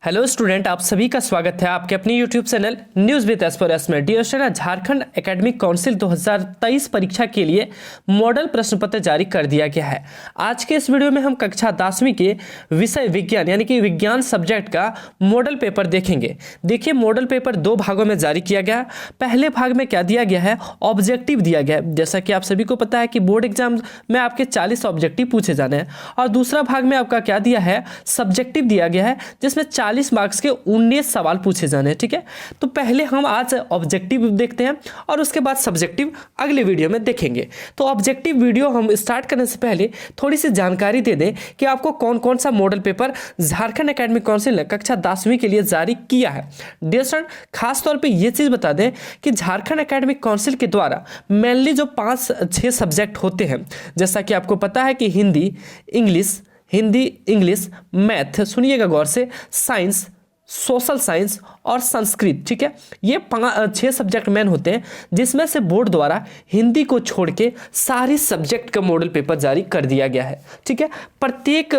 Hello student, आप सभी का स्वागत है आपके अपने YouTube channel news with aspirants में। Dear student, Jharkhand academic council 2023 परीक्षा के लिए मॉडल प्रश्न पत्र जारी कर दिया गया है। आज के इस वीडियो में हम कक्षा 10वीं के विषय विज्ञान यानी कि विज्ञान सब्जेक्ट का मॉडल पेपर देखेंगे। देखिए, मॉडल पेपर दो भागों में जारी किया गया। पहले भाग में क्या दिया गया है, ऑब्जेक्टिव दिया गया है। जैसा कि आप सभी को पता है कि बोर्ड एग्जाम में आपके 40 ऑब्जेक्टिव पूछे जाने हैं। और दूसरा भाग में आपका क्या दिया है, सब्जेक्टिव दिया गया है, जिसमें 40 मार्क्स के 19 सवाल पूछे जाने हैं। ठीक है, तो पहले हम आज ऑब्जेक्टिव देखते हैं और उसके बाद सब्जेक्टिव अगले वीडियो में देखेंगे। तो ऑब्जेक्टिव वीडियो हम स्टार्ट करने से पहले थोड़ी सी जानकारी दे दें कि आपको कौन कौन सा model paper Jharkhand academic council ने कक्षा 10वीं के लिए जारी किया है। डियर स्टूडेंट, खास तौर पे ये चीज़ बता दें कि झारखंड एकेडमिक काउंसिल के द्वारा मेनली जो 5-6 सब्जेक्ट होते हैं, जैसा कि आपको पता है कि हिंदी इंग्लिश, मैथ, सुनिएगा गौर से, साइंस, सोशल साइंस और संस्कृत। ठीक है, ये 6 सब्जेक्ट मेन होते हैं, जिसमें से बोर्ड द्वारा हिंदी को छोड़ के सारे सब्जेक्ट का मॉडल पेपर जारी कर दिया गया है। ठीक है, प्रत्येक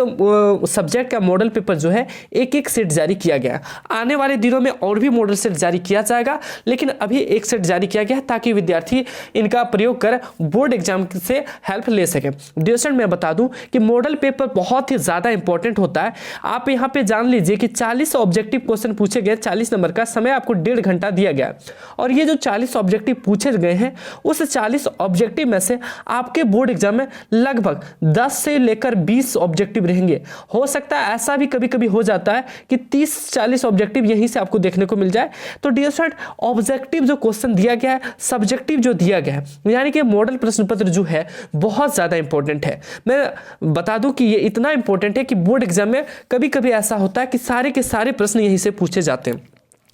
सब्जेक्ट का मॉडल पेपर जो है एक एक सेट जारी किया गया है। आने वाले दिनों में और भी मॉडल सेट जारी किया जाएगा, लेकिन अभी एक सेट जारी किया गया है ताकि विद्यार्थी इनका प्रयोग कर बोर्ड एग्जाम से हेल्प ले सके। डियर स्टूडेंट, मैं बता दूं कि मॉडल पेपर बहुत ही ज़्यादा इंपॉर्टेंट होता है। आप यहाँ पे जान लीजिए कि 40 ऑब्जेक्टिव क्वेश्चन पूछे गए, 40 नंबर का समय आपको 1.5 घंटा दिया गया। और ये जो 40 ऑब्जेक्टिव पूछे गए हैं, उस 40 ऑब्जेक्टिव में से आपके बोर्ड एग्जाम में लगभग 10 से लेकर 20 ऑब्जेक्टिव रहेंगे। हो सकता है ऐसा भी कभी कभी हो जाता है कि 30-40 ऑब्जेक्टिव यहीं से आपको देखने को मिल जाए। तो डियर स्टूडेंट, ऑब्जेक्टिव जो क्वेश्चन दिया गया है, सब्जेक्टिव जो दिया गया है, यानी कि मॉडल प्रश्न पत्र जो है बहुत ज्यादा इंपॉर्टेंट है। मैं बता दूं कि ये इतना इंपॉर्टेंट है कि बोर्ड एग्जाम में कभी कभी ऐसा होता है कि सारे के सारे प्रश्न यहीं से पूछे जाते हैं।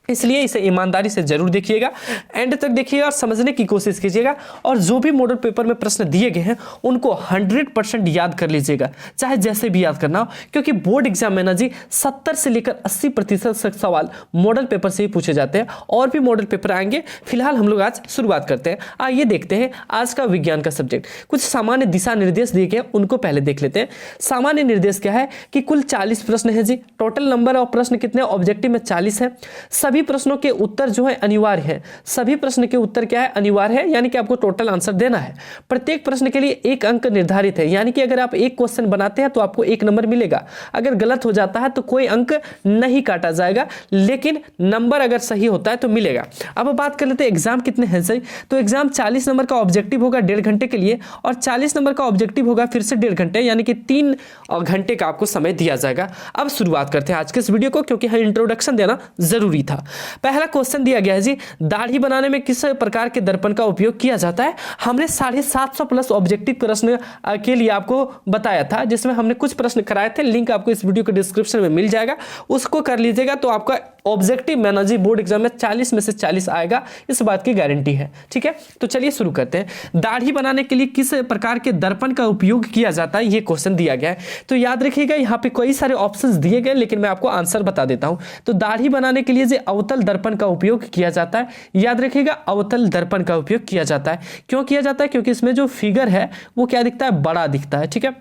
इसलिए इसे ईमानदारी से जरूर देखिएगा, एंड तक देखिएगा और समझने की कोशिश कीजिएगा। और जो भी मॉडल पेपर में प्रश्न दिए गए हैं उनको 100% याद कर लीजिएगा, चाहे जैसे भी याद करना हो, क्योंकि बोर्ड एग्जाम में ना जी 70 से लेकर 80% सवाल मॉडल पेपर से ही पूछे जाते हैं। और भी मॉडल पेपर आएंगे, फिलहाल हम लोग आज शुरुआत करते हैं। आइए देखते हैं आज का विज्ञान का सब्जेक्ट। कुछ सामान्य दिशा निर्देश दिए गए, उनको पहले देख लेते हैं। सामान्य निर्देश क्या है कि कुल 40 प्रश्न है जी। टोटल नंबर ऑफ प्रश्न कितने, ऑब्जेक्टिव में 40 है। सभी प्रश्नों के उत्तर जो है अनिवार्य है। सभी प्रश्न के उत्तर क्या है, अनिवार्य है, यानी कि आपको टोटल आंसर देना है। प्रत्येक प्रश्न के लिए 1 अंक निर्धारित है, यानी कि अगर आप एक क्वेश्चन बनाते हैं तो आपको 1 नंबर मिलेगा। अगर गलत हो जाता है तो कोई अंक नहीं काटा जाएगा, लेकिन नंबर अगर सही होता है तो मिलेगा। अब बात कर लेते हैं एग्जाम कितने हैं सही। तो एग्जाम 40 नंबर का ऑब्जेक्टिव होगा 1.5 घंटे के लिए, और 40 नंबर का ऑब्जेक्टिव होगा फिर से 1.5 घंटे, यानी कि 3 घंटे का आपको समय दिया जाएगा। अब शुरुआत करते हैं आज के इस वीडियो को, क्योंकि इंट्रोडक्शन देना जरूरी था। पहला क्वेश्चन दिया गया है जी, दाढ़ी बनाने में किस प्रकार के दर्पण का उपयोग किया जाता है। हमने 750 प्लस ऑब्जेक्टिव प्रश्न के लिए आपको बताया था, जिसमें हमने कुछ प्रश्न कराए थे। लिंक आपको इस वीडियो के डिस्क्रिप्शन में मिल जाएगा, उसको कर लीजिएगा। तो आपका ऑब्जेक्टिव में ना जी बोर्ड एग्जाम में 40 में से 40 आएगा, इस बात की गारंटी है। ठीक है, तो चलिए शुरू करते हैं। दाढ़ी बनाने के लिए किस प्रकार के दर्पण का उपयोग किया जाता है, ये क्वेश्चन दिया गया है। तो याद रखिएगा, यहाँ पे कई सारे ऑप्शंस दिए गए, लेकिन मैं आपको आंसर बता देता हूं। तो दाढ़ी बनाने के लिए जो अवतल दर्पण का उपयोग किया जाता है, याद रखिएगा, अवतल दर्पण का उपयोग किया जाता है। क्यों किया जाता है, क्योंकि इसमें जो फिगर है वो क्या दिखता है, बड़ा दिखता है। ठीक है,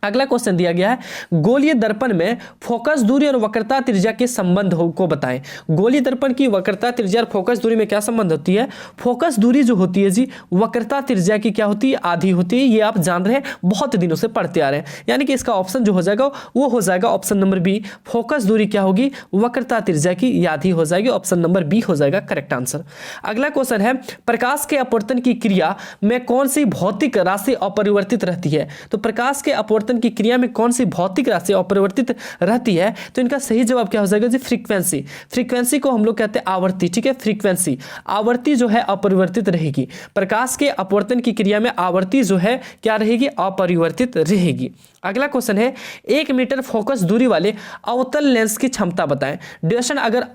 अगला क्वेश्चन दिया गया है, गोलीय दर्पण में फोकस दूरी और वक्रता त्रिज्या के संबंध को बताएं। गोलीय दर्पण की वक्रता त्रिज्या और फोकस दूरी में क्या संबंध होती है। फोकस दूरी जो होती है जी, वक्रता त्रिज्या की क्या होती है, आधी होती है। ये आप जान रहे हैं, बहुत दिनों से पढ़ते आ रहे हैं। यानी कि इसका ऑप्शन जो हो जाएगा वो हो जाएगा ऑप्शन नंबर बी। फोकस दूरी क्या होगी, वक्रता त्रिज्या की आधी हो जाएगी। ऑप्शन नंबर बी हो जाएगा करेक्ट आंसर। अगला क्वेश्चन है, प्रकाश के अपवर्तन की क्रिया में कौन सी भौतिक राशि अपरिवर्तित रहती है। तो प्रकाश के अपवर्तन की क्रिया में कौन सी भौतिक राशि अपरिवर्तित रहती है। तो इनका सही जवाब क्या हो जाएगा जी, फ्रीक्वेंसी। फ्रीक्वेंसी को हम लोग कहते हैं आवर्ती। ठीक है, फ्रीक्वेंसी, आवर्ती जो है अपरिवर्तित रहेगी। प्रकाश के अपवर्तन की क्रिया में आवर्ती जो है क्या रहेगी, अपरिवर्तित रहेगी। अगला क्वेश्चन है, 1 मीटर फोकस दूरी वाले अवतल लेंस की क्षमता बताएं। डिस्टेंस अगर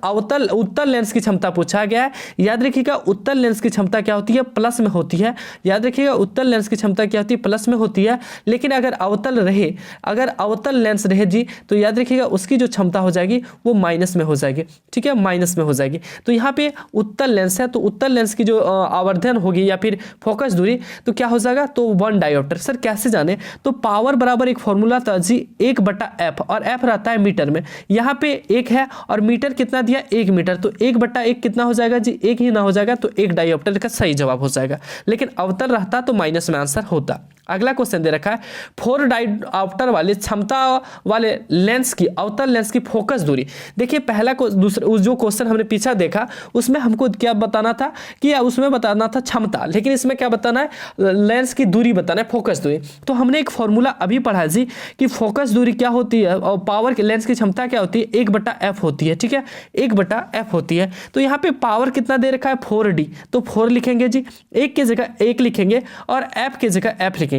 उत्तल लेंस की क्षमता पूछा गया है, याद रखिएगा उत्तल लेंस की क्षमता क्या होती है, प्लस में होती है। याद रखिएगा उत्तल लेंस की क्षमता क्या होती है, प्लस में होती है। लेकिन अगर अवतल रहे, अगर अवतल लेंस रहे जी, तो याद रखिएगा उसकी जो क्षमता हो जाएगी वो माइनस में हो जाएगी, ठीक है, माइनस में हो जाएगी। तो यहाँ पे उत्तल लेंस है, तो उत्तल लेंस की जो आवर्धन होगी या फिर फोकस दूरी, तो क्या हो जाएगा, तो 1 डायोप्टर। सर कैसे जाने, तो पावर बराबर एक फॉर्मूला था जी 1/f, और f रहता है मीटर में, यहाँ पे 1 है और मीटर कितना दिया 1 मीटर, तो 1/1 कितना हो जाएगा जी, 1 ही ना हो जाएगा, तो 1 डायोप्टर का सही जवाब हो जाएगा। लेकिन अवतल रहता तो माइनस में आंसर होता। अगला क्वेश्चन दे रखा है 4 डायोप्टर वाले क्षमता वाले लेंस की, अवतल लेंस की फोकस दूरी। देखिए पहला को दूसरा जो क्वेश्चन हमने पीछा देखा उसमें हमको क्या बताना था कि उसमें बताना था क्षमता, लेकिन इसमें क्या बताना है, लेंस की दूरी बताना है, फोकस दूरी। तो हमने एक फॉर्मूला अभी पढ़ा जी कि फोकस दूरी क्या होती है और पावर के लेंस की क्षमता क्या होती है, 1/f होती है, ठीक है, 1/f होती है। तो यहाँ पे पावर कितना दे रखा है 4D, तो 4 लिखेंगे जी, 1 की जगह 1 लिखेंगे और f की जगह f लिखेंगे।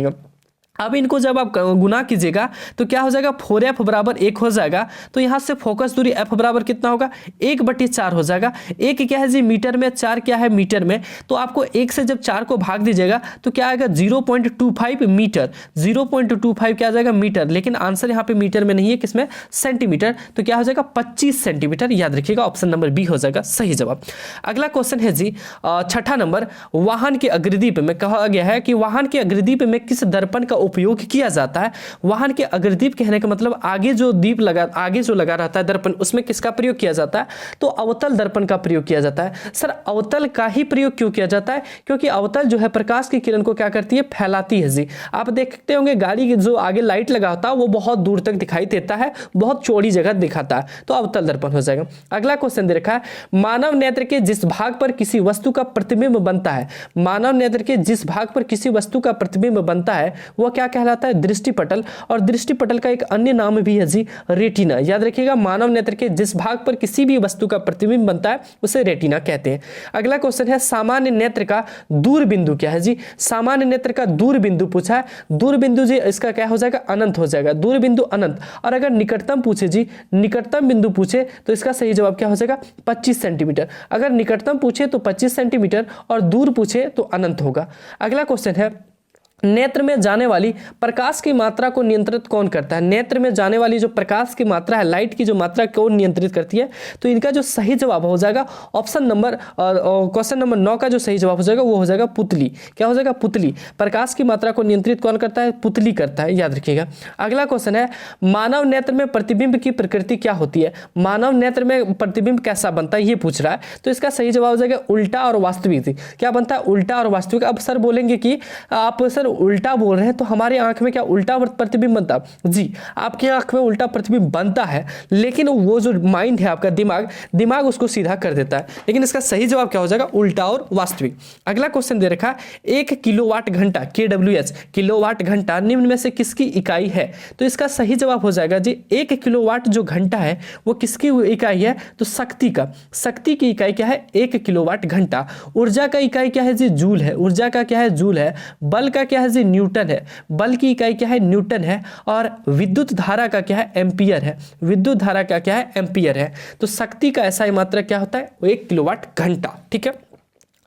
अब इनको जब आप गुना कीजिएगा तो क्या हो जाएगा, 4f बराबर 1 हो जाएगा। तो यहाँ से फोकस दूरी f बराबर कितना होगा, 1/4 हो जाएगा। 1 क्या है जी मीटर में, 4 क्या है मीटर में, तो आपको 1 से जब 4 को भाग दीजिएगा तो क्या आएगा 0.25 मीटर, 0.25 क्या आ जाएगा मीटर, लेकिन आंसर यहाँ पे मीटर में नहीं है, किसमें, सेंटीमीटर। तो क्या हो जाएगा 25 सेंटीमीटर, याद रखिएगा ऑप्शन नंबर बी हो जाएगा सही जवाब। अगला क्वेश्चन है जी 6ठा नंबर, वाहन के अग्रदीप में कहा गया है कि वाहन के अग्रदीप में किस दर्पण का उपयोग किया जाता है। वाहन के अग्रदीप कहने का मतलब आगे जो दीप लगा, आगे जो लगा रहता है दर्पण, उसमें किसका प्रयोग किया जाता है, तो अवतल दर्पण का प्रयोग किया जाता है। सर अवतल का ही प्रयोग क्यों किया जाता है, क्योंकि अवतल जो है प्रकाश की किरण को क्या करती है, फैलाती है जी। आप देखते होंगे गाड़ी की जो आगे लाइट लगा होता है वो बहुत दूर तक दिखाई देता है, बहुत चौड़ी जगह दिखाता है, तो अवतल दर्पण हो जाएगा। अगला क्वेश्चन दे रखा है, मानव नेत्र के जिस भाग पर किसी वस्तु का प्रतिबिंब बनता है, मानव नेत्र के जिस भाग पर किसी वस्तु का प्रतिबिंब बनता है वह क्या कहलाता है, दृष्टिपटल। और दृष्टिपटल का एक अन्य नाम भी है जी रेटिना। याद रखिएगा मानव नेत्र के जिस भाग पर किसी भी वस्तु का प्रतिबिंब बनता है उसे रेटिना कहते हैं। अगला क्वेश्चन है सामान्य नेत्र का दूर बिंदु क्या है जी, सामान्य नेत्र का दूर बिंदु पूछा है, दूर बिंदु जी इसका क्या हो जाएगा, अनंत हो जाएगा, दूर बिंदु अनंत। और अगर निकटतम पूछे जी, निकटतम बिंदु पूछे तो इसका सही जवाब क्या हो जाएगा, 25 सेंटीमीटर। अगर निकटतम पूछे तो 25 सेंटीमीटर और दूर पूछे तो अनंत होगा। अगला क्वेश्चन है नेत्र में जाने वाली प्रकाश की मात्रा को नियंत्रित कौन करता है, नेत्र में जाने वाली जो प्रकाश की मात्रा है, लाइट की जो मात्रा कौन नियंत्रित करती है, तो इनका जो सही जवाब हो जाएगा ऑप्शन नंबर क्वेश्चन नंबर 9 का जो सही जवाब हो जाएगा वो हो जाएगा पुतली। क्या हो जाएगा, पुतली। प्रकाश की मात्रा को नियंत्रित कौन करता है, पुतली करता है, याद रखिएगा। अगला क्वेश्चन है मानव नेत्र में प्रतिबिंब की प्रकृति क्या होती है, मानव नेत्र में प्रतिबिंब कैसा बनता है ये पूछ रहा है, तो इसका सही जवाब हो जाएगा उल्टा और वास्तविक। क्या बनता है, उल्टा और वास्तविक। अब सर बोलेंगे कि आप सर उल्टा बोल रहे हैं तो हमारी आंख में क्या उल्टा प्रतिबिंब बनता है, जी आपकी आंख में उल्टा प्रतिबिंब बनता है, लेकिन वो जो माइंड है आपका दिमाग उसको सीधा कर देता है। लेकिन इसका सही जवाब क्या हो जाएगा, उल्टा और वास्तविक। अगला क्वेश्चन दे रखा है 1 किलोवाट घंटा KWH, किलोवाट घंटा निम्न में से किसकी इकाई है, तो इसका सही जवाब हो जाएगा जी 1 किलोवाट जो घंटा है वो किसकी इकाई है, तो शक्ति का, शक्ति की इकाई क्या है, 1 किलोवाट घंटा। ऊर्जा का इकाई क्या है जी, जूल है, ऊर्जा का क्या है, जूल है। बल का क्या है जी, न्यूटन है, बल की इकाई क्या है, न्यूटन है। और विद्युत धारा का क्या है, एम्पियर है, विद्युत धारा का क्या है, एम्पियर है। तो शक्ति का ऐसा ही मात्रक क्या होता है, 1 किलोवाट घंटा, ठीक है।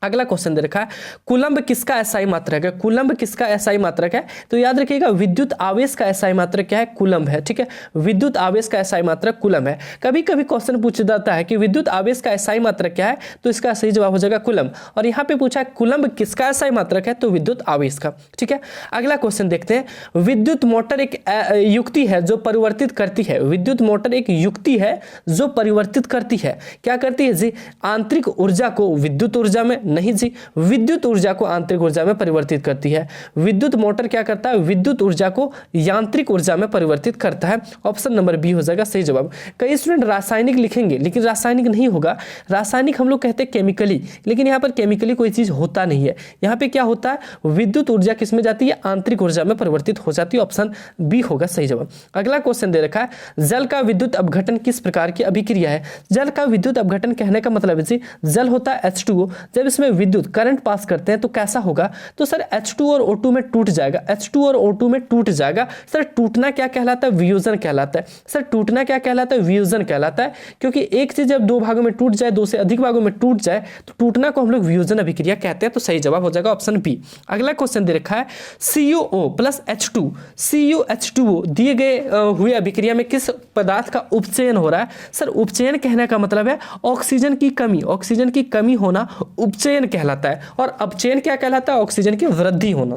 अगला क्वेश्चन दे रखा है कूलम्ब किसका एसआई मात्रक है, कूलम्ब किसका एसआई मात्रक है, तो याद रखिएगा विद्युत आवेश का एसआई मात्रक क्या है, कूलम्ब है, ठीक है। विद्युत आवेश का एसआई मात्रक कूलम्ब है। कभी कभी क्वेश्चन पूछा जाता है कि विद्युत आवेश का एसआई मात्रक क्या है, तो इसका सही जवाब हो जाएगा कूलम्ब। और यहाँ पे पूछा है कूलम्ब किसका एसआई मात्रक है, तो विद्युत आवेश का, ठीक है। अगला क्वेश्चन देखते हैं विद्युत मोटर एक युक्ति है जो परिवर्तित करती है, विद्युत मोटर एक युक्ति है जो परिवर्तित करती है। क्या करती है जी, आंतरिक ऊर्जा को विद्युत ऊर्जा में, नहीं जी, विद्युत ऊर्जा को आंतरिक ऊर्जा में परिवर्तित करती है। विद्युत मोटर क्या करता है, विद्युत ऊर्जा को यांत्रिक ऊर्जा में परिवर्तित करता है। ऑप्शन नंबर बी हो जाएगा सही जवाब। कई स्टूडेंट रासायनिक लिखेंगे लेकिन रासायनिक नहीं होगा, रासायनिक हम लोग कहते हैं केमिकली, लेकिन यहाँ पर केमिकली कोई चीज होता नहीं है। यहाँ पे क्या होता है, विद्युत ऊर्जा किसमें जाती है, आंतरिक ऊर्जा में परिवर्तित हो जाती है। ऑप्शन बी होगा सही जवाब। अगला क्वेश्चन दे रखा है जल का विद्युत अपघटन किस प्रकार की अभिक्रिया है। जल का विद्युत अपघटन कहने का मतलब है जी, जल होता है H2O, जब इसमें इसमें विद्युत करंट पास करते हैं तो कैसा होगा, तो सर H2 और O2 में टूट जाएगा, H2 और O2 में टूट जाएगा। सर टूटना क्या कहलाता है, वियोजन कहलाता है। सर टूटना क्या कहलाता है, वियोजन कहलाता है, क्योंकि एक चीज जब दो भागों में टूट जाए, दो से अधिक भागों में टूट जाए तो टूटना को हम लोग वियोजन अभिक्रिया कहते हैं। तो सही जवाब हो जाएगा ऑप्शन बी। अगला क्वेश्चन दे रखा है CuO प्लस H2 CuH2O दिए गए हुए अभिक्रिया में किस पदार्थ का उपचयन हो रहा है। सर उपचयन कहने का मतलब है ऑक्सीजन की कमी, ऑक्सीजन की कमी होना उपचयन कहलाता है, और अपचयन क्या कहलाता है, ऑक्सीजन की वृद्धि होना।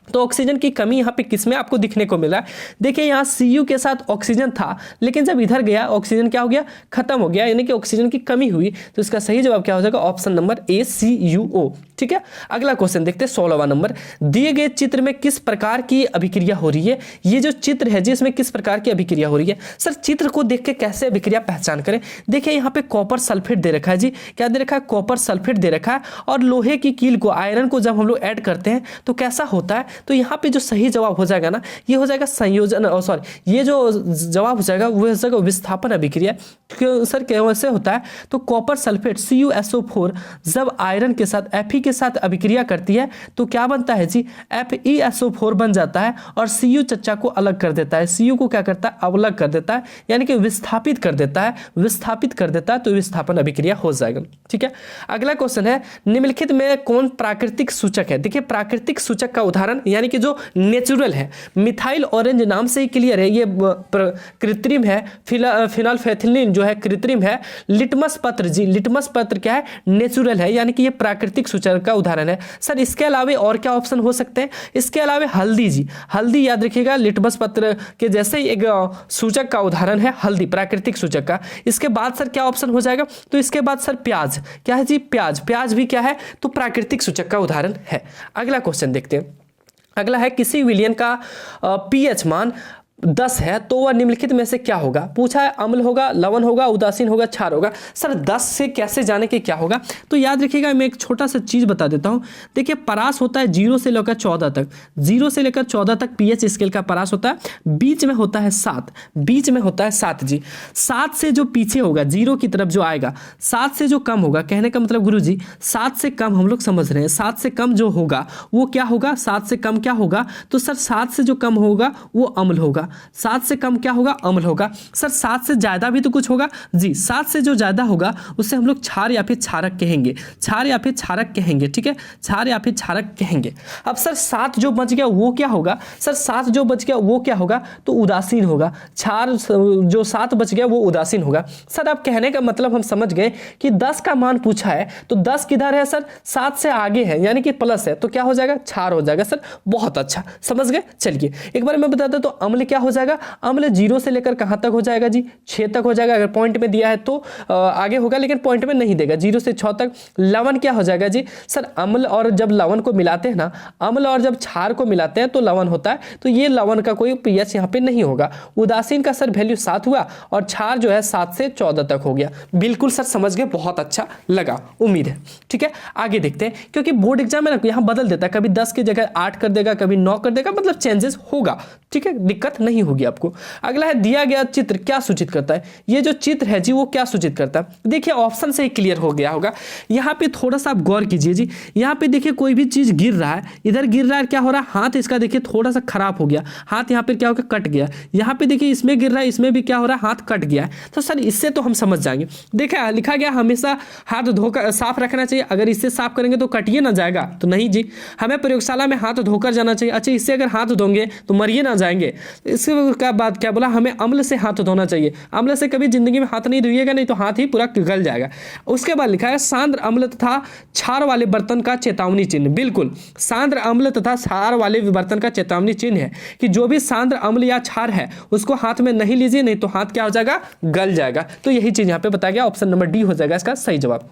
तो ऑक्सीजन की कमी यहाँ पे किसमें आपको दिखने को मिला है, देखिए यहाँ Cu के साथ ऑक्सीजन था, लेकिन जब इधर गया ऑक्सीजन क्या हो गया, खत्म हो गया, यानी कि ऑक्सीजन की कमी हुई। तो इसका सही जवाब क्या हो जाएगा, ऑप्शन नंबर ए CuO। ठीक है, अगला क्वेश्चन देखते हैं 16वां नंबर। दिए गए चित्र में किस प्रकार की अभिक्रिया हो रही है, ये जो चित्र है जी इसमें किस प्रकार की अभिक्रिया हो रही है। सर चित्र को देख के कैसे अभिक्रिया पहचान करें, देखिए यहाँ पे कॉपर सल्फेट दे रखा है जी, क्या दे रखा है, कॉपर सल्फेट दे रखा है, और लोहे की कील को, आयरन को जब हम लोग ऐड करते हैं तो कैसा होता है, तो यहाँ पे जो सही जवाब हो जाएगा ना, ये हो जाएगा संयोजन, सॉरी ये जो जवाब हो जाएगा वो हो जाएगा विस्थापन अभिक्रिया। सर कैसे होता है, तो कॉपर सल्फेट CuSO4 जब आयरन के साथ Fe के साथ अभिक्रिया करती है तो क्या बनता है जी, FeSO4 बन जाता है, और Cu चच्चा को अलग कर देता है, Cu को क्या करता है, अलग कर देता है, यानी कि विस्थापित कर देता है, विस्थापित कर देता है, तो विस्थापन अभिक्रिया हो जाएगा। ठीक है, अगला क्वेश्चन है निम्नलिखित में कौन प्राकृतिक सूचक है। देखिए प्राकृतिक सूचक का उदाहरण, यानी कि जो नेचुरल है, मिथाइल ऑरेंज नाम से ही क्लियर है, ये कृत्रिम है, फिनोल्फेथिलीन जो है कृत्रिम है, लिटमस पत्र जी, लिटमस पत्र क्या है, नेचुरल है, यानी कि ये प्राकृतिक सूचक का उदाहरण है। सर इसके अलावा और क्या ऑप्शन हो सकते हैं, इसके अलावा हल्दी जी, हल्दी याद रखिएगा लिटमस पत्र के जैसे ही एक सूचक का उदाहरण है हल्दी, प्राकृतिक सूचक का। इसके बाद सर क्या ऑप्शन हो जाएगा, तो इसके बाद सर प्याज, क्या है जी, प्याज, प्याज भी क्या है, तो प्राकृतिक सूचक का उदाहरण है। अगला क्वेश्चन देखते हैं, अगला है किसी विलयन का pH मान 10 है तो वह निम्नलिखित में से क्या होगा। पूछा है अम्ल होगा, लवण होगा, उदासीन होगा, क्षार होगा। सर 10 से कैसे जाने के क्या होगा, तो याद रखिएगा मैं एक छोटा सा चीज बता देता हूं। देखिए परास होता है 0 से लेकर 14 तक, 0 से लेकर 14 तक pH स्केल का परास होता है, बीच में होता है 7, बीच में होता है 7 जी। 7 से जो पीछे होगा 0 की तरफ जो आएगा, 7 से जो कम होगा, कहने का मतलब गुरु जी 7 से कम हम लोग समझ रहे हैं, 7 से कम जो होगा वो क्या होगा, 7 से कम क्या होगा, तो सर 7 से जो कम होगा वो अम्ल होगा, 7 से कम क्या होगा, अम्ल होगा। सर 7 से ज्यादा भी तो कुछ होगा जी, 7 से जो ज्यादा होगा उससे हम लोग क्षार या फिर क्षारक कहेंगे, क्षार या फिर क्षारक कहेंगे। ठीक है, क्षार या फिर क्षारक कहेंगे। अब सर 7 जो बच गया वो क्या होगा, सर 7 जो बच गया वो क्या होगा, तो उदासीन होगा, क्षार जो 7 बच गया वो उदासीन होगा। सर अब कहने का मतलब हम समझ गए कि 10 का मान पूछा है तो 10 किधर है सर, 7 से आगे है, यानी कि प्लस है, तो क्या हो जाएगा, क्षार हो जाएगा। सर बहुत अच्छा समझ गए। चलिए एक बार मैं बता दूं तो अम्ल क्या हो जाएगा, अम्ल 0 से लेकर कहां तक हो जाएगा जी, 6 तक हो जाएगा। अगर पॉइंट में दिया है तो आगे होगा, लेकिन पॉइंट में नहीं देगा, 0 से 6 तक। लवण क्या हो जाएगा जी, सर अम्ल और जब लवण को मिलाते हैं ना, अम्ल और जब क्षार को मिलाते हैं तो लवण होता है, तो ये लवण का कोई pH यहाँ पे नहीं होगा। उदासीन का सर वैल्यू 7 हुआ, और क्षार जो है 7 से 14 तक हो गया। बिल्कुल सर समझ गए, बहुत अच्छा लगा, उम्मीद है। ठीक है, आगे देखते हैं, क्योंकि बोर्ड एग्जाम में ना यहाँ बदल देता है, कभी 10 की जगह 8 कर देगा, कभी 9 कर देगा, मतलब चेंजेस होगा। ठीक है, दिक्कत नहीं होगी आपको। अगला है दिया गया चित्र क्या सूचित करता है। ये जो चित्र है जी वो क्या सूचित करता है, देखिए ऑप्शन से ही क्लियर हो गया होगा। यहाँ पे थोड़ा सा आप गौर कीजिए जी, यहाँ पे देखिए कोई भी चीज गिर रहा है, इधर गिर रहा है, क्या हो रहा है, हाथ इसका देखिए थोड़ा सा खराब हो गया, हाथ यहाँ पे क्या हो गया, कट गया। यहाँ पे देखिए इसमें गिर रहा है, इसमें भी क्या हो रहा है, हाथ कट गया है। तो सर इससे तो हम समझ जाएंगे, देखा लिखा गया हमेशा हाथ धोकर साफ रखना चाहिए, अगर इससे साफ करेंगे तो कटिए ना जाएगा, तो नहीं जी, हमें प्रयोगशाला में हाथ धोकर जाना चाहिए। अच्छा इससे अगर हाथ धोंगे तो मरिए ना जाएंगे। इसके बाद क्या बोला, हमें अम्ल से हाथ धोना चाहिए, अम्ल से कभी जिंदगी में हाथ नहीं धोइएगा, नहीं तो हाथ ही पूरा गल जाएगा। उसके बाद लिखा है सांद्र अम्ल तथा क्षार वाले बर्तन का चेतावनी चिन्ह। बिल्कुल सांद्र अम्ल तथा क्षार वाले बर्तन का चेतावनी चिन्ह है कि जो भी सांद्र अम्ल या क्षार है उसको हाथ में नहीं लीजिए, नहीं तो हाथ क्या हो जाएगा, गल जाएगा। तो यही चीज यहाँ पे बताया गया, ऑप्शन नंबर डी हो जाएगा इसका सही जवाब।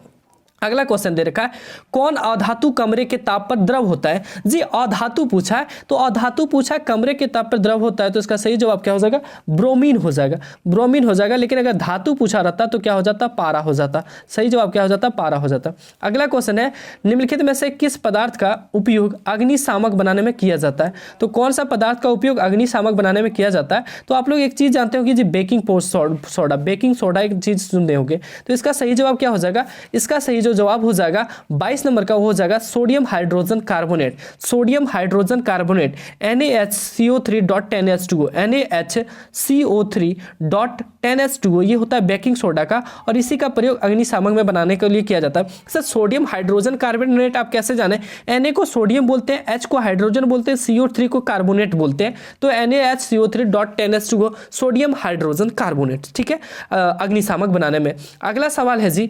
अगला क्वेश्चन दे रखा है कौन अधातु कमरे के ताप पर द्रव होता है। जी अधातु पूछा है, तो अधातु पूछा है कमरे के ताप पर द्रव होता है, तो इसका सही जवाब क्या हो जाएगा, ब्रोमीन हो जाएगा, ब्रोमीन हो जाएगा। लेकिन अगर धातु पूछा रहता तो क्या हो जाता, पारा हो जाता। सही जवाब क्या हो जाता, पारा हो जाता। अगला क्वेश्चन है निम्नलिखित में से किस पदार्थ का उपयोग अग्निशामक बनाने में किया जाता है। तो कौन सा पदार्थ का उपयोग अग्निशामक बनाने में किया जाता है, तो आप लोग एक चीज जानते हो कि जी बेकिंग सोडा, बेकिंग सोडा एक चीज सुनते होंगे। तो इसका सही जवाब क्या हो जाएगा, इसका सही जो जवाब हो जाएगा 22 नंबर का वो हो जाएगा sodium hydrogen carbonate. Sodium hydrogen carbonate NaHCO3.10H2O, NaHCO3.10H2O ये होता है बेकिंग सोडा का, और इसी का प्रयोग अग्निशामक में बनाने के लिए किया जाता है। सर सोडियम हाइड्रोजन कार्बोनेट आप कैसे जाने, Na को सोडियम बोलते हैं, H को हाइड्रोजन बोलते हैं, CO3 को कार्बोनेट बोलते हैं, तो NaHCO3.10H2O सोडियम हाइड्रोजन कार्बोनेट, ठीक है, अग्निशामक बनाने में। अगला सवाल है जी,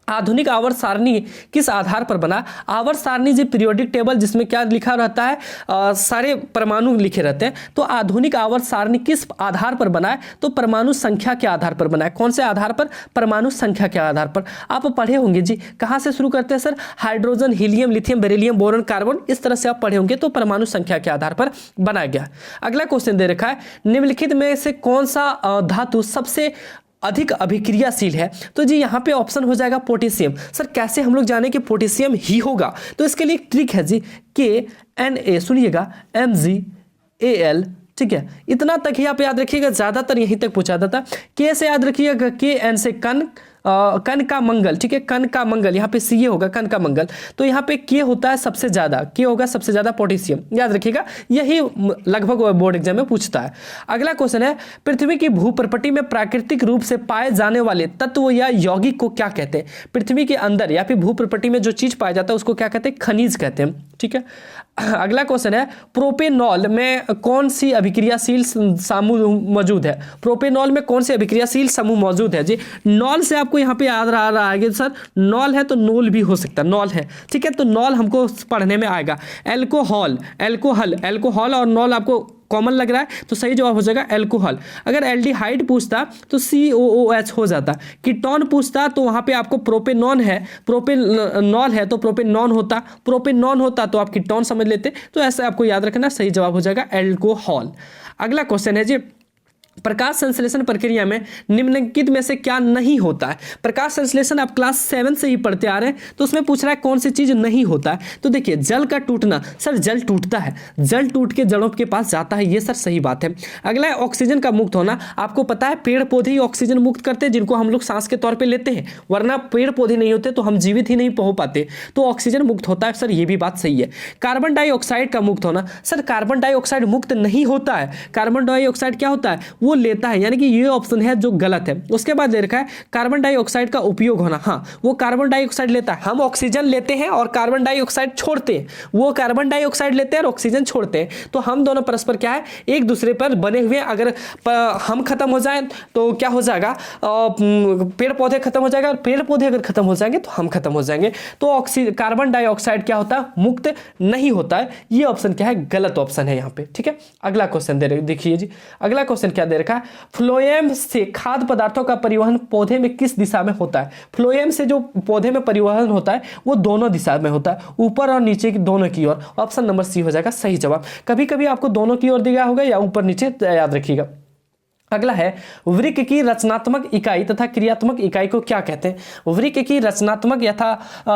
आधुनिक आवर्त सारणी किस आधार पर बना। आवर्त सारणी जी पीरियोडिक टेबल जिसमें क्या लिखा रहता है, सारे परमाणु लिखे रहते हैं। तो आधुनिक आवर्त सारणी किस आधार पर बना है, तो परमाणु संख्या के आधार पर बना है। कौन से आधार पर, परमाणु संख्या के आधार पर। आप पढ़े होंगे जी, कहाँ से शुरू करते हैं sir, hydrogen, helium, lithium, beryllium, boron, carbon, इस तरह से आप पढ़े होंगे। तो परमाणु संख्या के आधार पर बनाया गया। अगला क्वेश्चन दे रखा है, निम्नलिखित में से कौन सा धातु सबसे अधिक अभिक्रियाशील है। तो जी यहाँ पे ऑप्शन हो जाएगा पोटेशियम। सर कैसे हम लोग जाने कि पोटेशियम ही होगा, तो इसके लिए एक ट्रिक है जी, KNa, सुनिएगा, MgAl, ठीक है, इतना तक ही आप याद रखिएगा, ज्यादातर यहीं तक पूछा जाता है। K से याद रखिएगा, KN से कन का मंगल, ठीक है, कन का मंगल, यहाँ पे Ca होगा, कन का मंगल, तो यहाँ पे K होता है सबसे ज्यादा, K होगा सबसे ज्यादा पोटेशियम, याद रखिएगा, यही लगभग बोर्ड एग्जाम में पूछता है। अगला क्वेश्चन है, पृथ्वी की भूप्रपटी में प्राकृतिक रूप से पाए जाने वाले तत्व या यौगिक को क्या कहते हैं। पृथ्वी के अंदर या फिर भूप्रपटी में जो चीज पाया जाता है उसको क्या कहते हैं, खनिज कहते हैं, ठीक है। अगला क्वेश्चन है, प्रोपेनॉल में कौन सी अभिक्रियाशील समूह मौजूद है। प्रोपेनॉल में कौन सी अभिक्रियाशील समूह मौजूद है जी। नॉल से आपको यहाँ पे याद आ रहा है कि सर नॉल है तो नोल भी हो सकता है, नॉल है, ठीक है, तो नॉल हमको पढ़ने में आएगा। एल्कोहल, एल्कोहल, एल्कोहल और नॉल आपको कॉमन लग रहा है, तो सही जवाब हो जाएगा एल्कोहल। अगर एल्डिहाइड पूछता तो COOH हो जाता। कीटोन पूछता तो वहां पे आपको प्रोपेनॉन है, प्रोपेनॉल है तो प्रोपेनॉन होता, प्रोपेनॉन होता तो आप कीटोन समझ लेते। तो ऐसे आपको याद रखना, सही जवाब हो जाएगा एल्कोहल। अगला क्वेश्चन है जी, प्रकाश संश्लेषण प्रक्रिया में निम्नलिखित में से क्या नहीं होता है। प्रकाश संश्लेषण आप क्लास 7 से ही पढ़ते आ रहे हैं, तो उसमें पूछ रहा है कौन सी चीज नहीं होता है। तो देखिए जल का टूटना, सर जल टूटता है, जल टूट के जड़ों के पास जाता है, ये सर सही बात है। अगला है ऑक्सीजन का मुक्त होना। आपको पता है पेड़ पौधे ही ऑक्सीजन मुक्त करते हैं, जिनको हम लोग सांस के तौर पर लेते हैं, वरना पेड़ पौधे नहीं होते तो हम जीवित ही नहीं हो पाते, तो ऑक्सीजन मुक्त होता है, सर ये भी बात सही है। कार्बन डाइऑक्साइड का मुक्त होना, सर कार्बन डाइऑक्साइड मुक्त नहीं होता है, कार्बन डाइऑक्साइड क्या होता है, वो लेता है, यानी कि ये ऑप्शन है जो गलत है। उसके बाद ले रखा है कार्बन डाइऑक्साइड का उपयोग होना, हाँ वो कार्बन डाइऑक्साइड लेता है, हम ऑक्सीजन लेते हैं और कार्बन डाइऑक्साइड छोड़ते हैं, वो कार्बन डाइऑक्साइड लेते हैं और ऑक्सीजन छोड़ते हैं, तो हम दोनों परस्पर क्या है, एक दूसरे पर बने हुए। अगर हम खत्म हो जाए तो क्या हो जाएगा, पेड़ पौधे खत्म हो जाएगा, और पेड़ पौधे अगर खत्म हो जाएंगे तो हम खत्म हो जाएंगे, तो कार्बन डाइऑक्साइड क्या होता है, मुक्त नहीं होता है। ये ऑप्शन क्या है, गलत ऑप्शन है यहाँ पे, ठीक है। अगला क्वेश्चन देखिए जी, अगला क्वेश्चन क्या दे रखा है, फ्लोएम से खाद्य पदार्थों का परिवहन पौधे में किस दिशा में होता है। फ्लोएम से जो पौधे में परिवहन होता है वो दोनों दिशा में होता है, ऊपर और नीचे की दोनों की ओर। ऑप्शन नंबर सी हो जाएगा सही जवाब। कभी कभी आपको दोनों की ओर दिया होगा या ऊपर नीचे, याद रखिएगा। अगला है, वृक्क की रचनात्मक इकाई तथा क्रियात्मक इकाई को क्या कहते हैं। वृक्क की रचनात्मक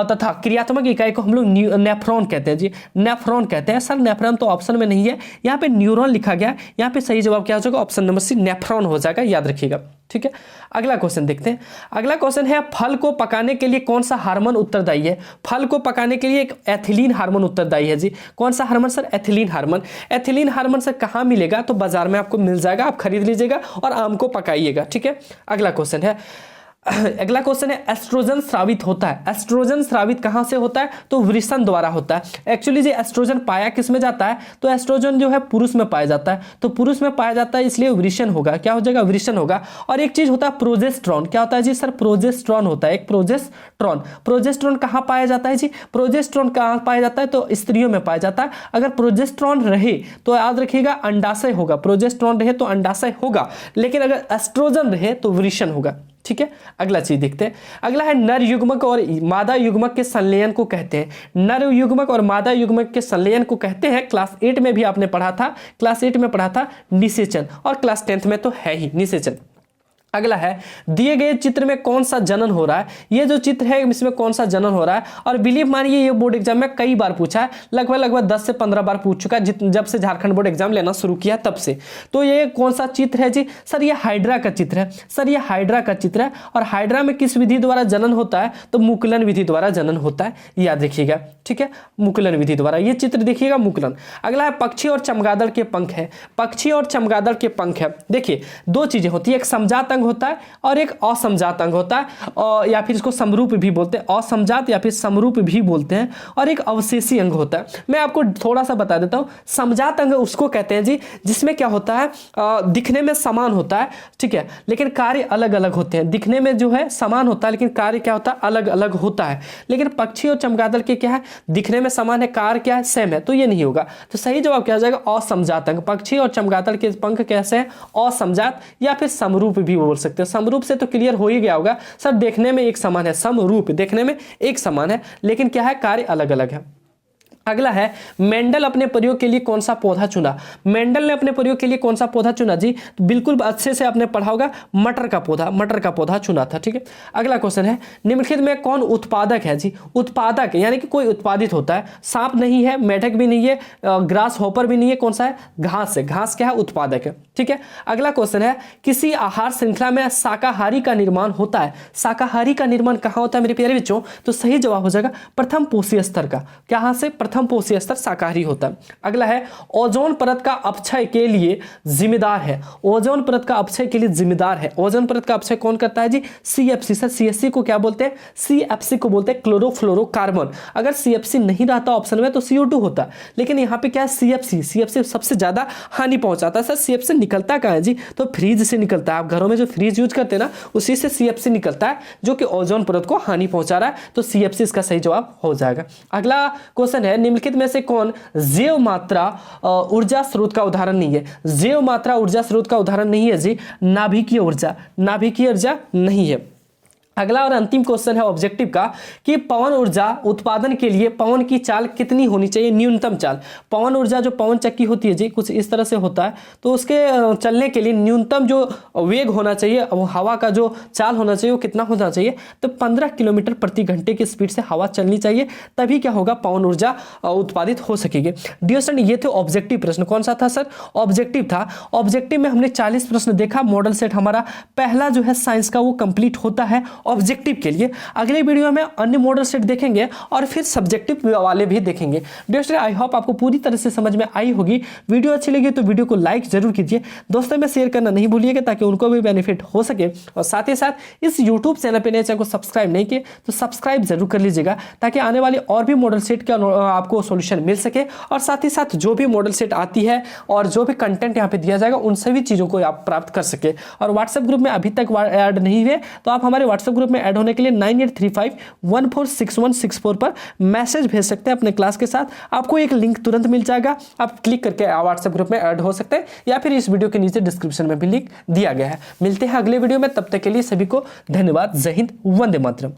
तथा क्रियात्मक इकाई को हम लोग नेफ्रॉन कहते हैं जी, नेफ्रॉन कहते हैं। सर नेफ्रॉन तो ऑप्शन में नहीं है, यहाँ पे न्यूरॉन लिखा गया है, यहाँ पे सही जवाब क्या हो जाएगा, ऑप्शन नंबर सी नेफ्रॉन हो जाएगा, याद रखिएगा, ठीक है। अगला क्वेश्चन देखते हैं। अगला क्वेश्चन है, फल को पकाने के लिए कौन सा हार्मोन उत्तरदायी है। फल को पकाने के लिए एक एथिलीन हार्मोन उत्तरदायी है जी। कौन सा hormone sir, ethylene hormone. Ethylene hormone sir कहाँ मिलेगा, तो बाजार में आपको मिल जाएगा, आप खरीद लीजिएगा और आम को पकाइएगा, ठीक है। अगला क्वेश्चन है, अगला क्वेश्चन है, एस्ट्रोजन स्रावित होता है। एस्ट्रोजन स्रावित कहां से होता है, तो वृषण द्वारा होता है। एक्चुअली जो एस्ट्रोजन पाया किस में जाता है, तो एस्ट्रोजन जो है पुरुष में पाया जाता है, तो पुरुष में पाया जाता है, इसलिए वृषण होगा, क्या हो जाएगा, वृषण होगा। और एक चीज होता है प्रोजेस्ट्रॉन, क्या होता है जी सर, प्रोजेस्ट्रॉन होता है, एक प्रोजेस्ट्रॉन। प्रोजेस्ट्रॉन कहां पाया जाता है जी, प्रोजेस्ट्रॉन कहां पाया जाता है, तो स्त्रियों में पाया जाता है। अगर प्रोजेस्ट्रॉन रहे तो याद रखिएगा अंडाशय होगा, प्रोजेस्ट्रॉन रहे तो अंडाशय होगा, लेकिन अगर एस्ट्रोजन रहे तो वृषण होगा, ठीक है। अगला चीज देखते हैं। अगला है, नर युग्मक और मादा युग्मक के संलयन को कहते हैं। नर युग्मक और मादा युग्मक के संलयन को कहते हैं, क्लास 8 में भी आपने पढ़ा था, क्लास 8 में पढ़ा था निषेचन, और क्लास 10th में तो है ही निषेचन। अगला है दिए गए चित्र में कौन सा जनन हो रहा है। ये जो चित्र है इसमें कौन सा जनन हो रहा है, और बिलीव मानिए ये बोर्ड एग्जाम में कई बार पूछा है, लगभग 10 से 15 बार पूछ चुका है जब से झारखंड बोर्ड एग्जाम लेना शुरू किया तब से। तो ये कौन सा चित्र है जी, सर ये हाइड्रा का चित्र है, सर ये हाइड्रा का चित्र है। और हाइड्रा में किस विधि द्वारा जनन होता है, तो मुकुलन विधि द्वारा जनन होता है, याद रखिएगा, ठीक है, मुकुलन विधि द्वारा। ये चित्र देखिएगा मुकुलन। अगला है पक्षी और चमगादड़ के पंख है, पक्षी और चमगादड़ के पंख है। देखिए दो चीजें होती है, एक समजात अंग होता है और एक असमजात अंग होता है, और या फिर इसको समरूप भी बोलते हैं, असमजात या फिर समरूप भी बोलते हैं, और एक अवशेषी अंग होता है। मैं आपको थोड़ा सा बता देता हूं, समजात अंग उसको कहते हैं जी जिसमें क्या होता है, दिखने में समान होता है, ठीक है, लेकिन कार्य अलग अलग होते हैं। दिखने में जो है समान होता है लेकिन कार्य क्या होता है, अलग अलग होता है। लेकिन पक्षी और चमगादड़ के क्या है, दिखने में समान है, कार्य क्या है, सेम है, तो ये नहीं होगा। तो सही जवाब क्या हो जाएगा, असमजात अंग। पक्षी और चमगादड़ के पंख कैसे हैं, असमजात या फिर समरूप भी बोल सकते हैं। समरूप से तो क्लियर हो ही गया होगा सर, देखने में एक समान है, समरूप देखने में एक समान है लेकिन क्या है, कार्य अलग अलग है। अगला है मेंडल अपने प्रयोग के लिए कौन सा पौधा चुना। मेंडल ने अपने प्रयोग के लिए कौन सा पौधा चुना जी, तो बिल्कुल अच्छे से आपने पढ़ा होगा, मटर का पौधा चुना था, ठीक है। अगला क्वेश्चन है निम्नलिखित में कौन उत्पादक है जी, उत्पादक यानी कि कोई उत्पादित होता है। सांप नहीं है, मेढक भी नहीं है, ग्रास हॉपर भी नहीं है, कौन सा है, घास है। घास क्या है, उत्पादक है, ठीक है। अगला क्वेश्चन है किसी आहार श्रृंखला में शाकाहारी का निर्माण होता है। शाकाहारी का निर्माण कहां होता है मेरे प्यारे बच्चों, तो सही जवाब हो जाएगा प्रथम पोषी स्तर का। कहां से, प्रथम पोषी स्तर शाकाहारी होता है। अगला है ओजोन परत का अपक्षय के लिए जिम्मेदार है। ओजोन परत का अपक्षय के लिए जिम्मेदार है। ओजोन परत का अपक्षय कौन करता है जी, सीएफसी। सर सीएफसी को क्या बोलते हैं, सीएफसी को बोलते हैं क्लोरोफ्लोरोकार्बन। अगर सीएफसी नहीं रहता ऑप्शन में तो CO2 होता, लेकिन यहां पे क्या है, सीएफसी सबसे ज्यादा हानि पहुंचाता है। सर सीएफसी निकलता कहां है जी, तो फ्रीज से निकलता है। आप घरों में जो फ्रीज यूज करते हैं ना, उसी से सीएफसी निकलता है जो कि ओजोन परत को हानि पहुंचा रहा है, तो सीएफसी इसका सही जवाब हो जाएगा। अगला क्वेश्चन है निम्नलिखित में से कौन जैव मात्रा ऊर्जा स्रोत का उदाहरण नहीं है। जैव मात्रा ऊर्जा स्रोत का उदाहरण नहीं है जी, नाभिकीय ऊर्जा नहीं है। अगला और अंतिम क्वेश्चन है ऑब्जेक्टिव का कि पवन ऊर्जा उत्पादन के लिए पवन की चाल कितनी होनी चाहिए, न्यूनतम चाल। पवन ऊर्जा जो पवन चक्की होती है जी, कुछ इस तरह से होता है, तो उसके चलने के लिए न्यूनतम जो वेग होना चाहिए, वो हवा का जो चाल होना चाहिए वो कितना होना चाहिए, तो 15 किलोमीटर प्रति घंटे की स्पीड से हवा चलनी चाहिए, तभी क्या होगा, पवन ऊर्जा उत्पादित हो सकेगी। डियर स्टूडेंट ये थे ऑब्जेक्टिव प्रश्न। कौन सा था सर, ऑब्जेक्टिव था। ऑब्जेक्टिव में हमने 40 प्रश्न देखा। मॉडल सेट हमारा पहला जो है साइंस का वो कंप्लीट होता है ऑब्जेक्टिव के लिए। अगले वीडियो में अन्य मॉडल सेट देखेंगे और फिर सब्जेक्टिव वाले भी देखेंगे। डियर स्टूडेंट आई होप आपको पूरी तरह से समझ में आई होगी। वीडियो अच्छी लगी तो वीडियो को लाइक जरूर कीजिए, दोस्तों में शेयर करना नहीं भूलिएगा ताकि उनको भी बेनिफिट हो सके। और साथ ही साथ इस यूट्यूब चैनल पर नए चैनल को सब्सक्राइब नहीं किए तो सब्सक्राइब जरूर कर लीजिएगा ताकि आने वाली और भी मॉडल सेट का आपको सोल्यूशन मिल सके। और साथ ही साथ जो भी मॉडल सेट आती है और जो भी कंटेंट यहाँ पे दिया जाएगा उन सभी चीज़ों को आप प्राप्त कर सके। और व्हाट्सएप ग्रुप में अभी तक ऐड नहीं हुए तो आप हमारे व्हाट्सएप ग्रुप में ऐड होने के लिए 9835146164 पर मैसेज भेज सकते हैं अपने क्लास के साथ। आपको एक लिंक तुरंत मिल जाएगा, आप क्लिक करके व्हाट्सएप ग्रुप में ऐड हो सकते हैं, या फिर इस वीडियो के नीचे डिस्क्रिप्शन में भी लिंक दिया गया है। मिलते हैं अगले वीडियो में, तब तक के लिए सभी को धन्यवाद। जय हिंद, वंदे मातरम।